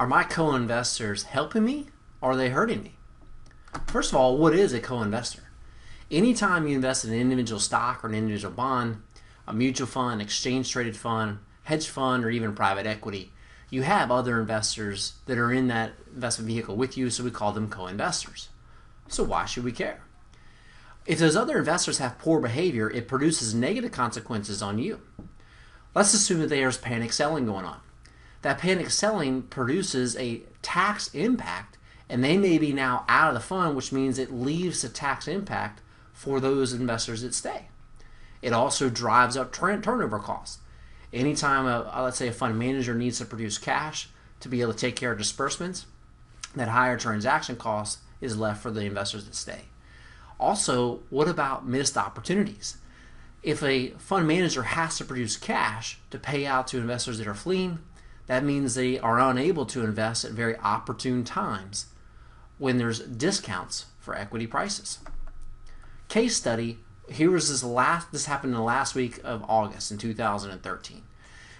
Are my co-investors helping me or are they hurting me? First of all, what is a co-investor? Anytime you invest in an individual stock or an individual bond, a mutual fund, exchange traded fund, hedge fund, or even private equity, you have other investors that are in that investment vehicle with you, so we call them co-investors. So why should we care? If those other investors have poor behavior, it produces negative consequences on you. Let's assume that there's panic selling going on. That panic selling produces a tax impact, and they may be now out of the fund, which means it leaves a tax impact for those investors that stay. It also drives up turnover costs. Anytime, let's say, a fund manager needs to produce cash to be able to take care of disbursements, that higher transaction cost is left for the investors that stay. Also, what about missed opportunities? If a fund manager has to produce cash to pay out to investors that are fleeing, that means they are unable to invest at very opportune times when there's discounts for equity prices. Case study, here was this happened in the last week of August in 2013.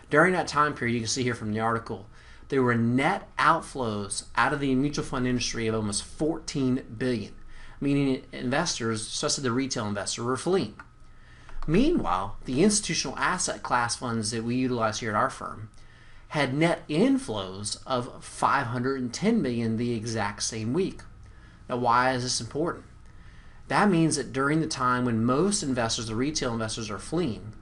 During that time period, you can see here from the article, there were net outflows out of the mutual fund industry of almost 14 billion, meaning investors, especially the retail investors, were fleeing. Meanwhile, the institutional asset class funds that we utilize here at our firm had net inflows of 510 million the exact same week. Now, why is this important? That means that during the time when most investors, the retail investors, are fleeing,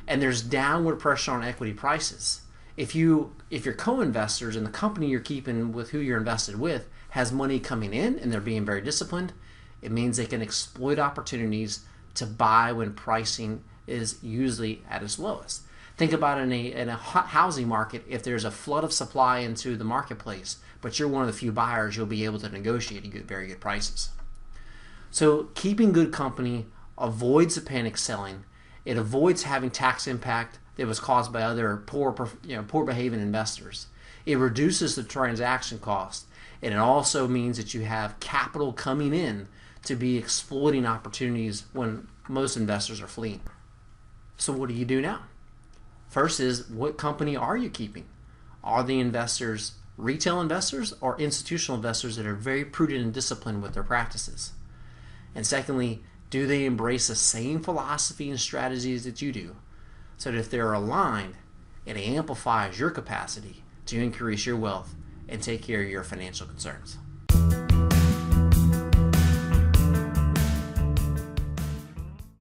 and there's downward pressure on equity prices, if your co-investors and the company you're keeping with who you're invested with has money coming in and they're being very disciplined, it means they can exploit opportunities to buy when pricing is usually at its lowest. Think about in a housing market, if there's a flood of supply into the marketplace, but you're one of the few buyers, you'll be able to negotiate and get very good prices. So keeping good company avoids the panic selling. It avoids having tax impact that was caused by other poor behaving investors. It reduces the transaction cost, and it also means that you have capital coming in to be exploiting opportunities when most investors are fleeing. So what do you do now? First is, what company are you keeping? Are the investors retail investors or institutional investors that are very prudent and disciplined with their practices? And secondly, do they embrace the same philosophy and strategies that you do, so that if they're aligned, it amplifies your capacity to increase your wealth and take care of your financial concerns?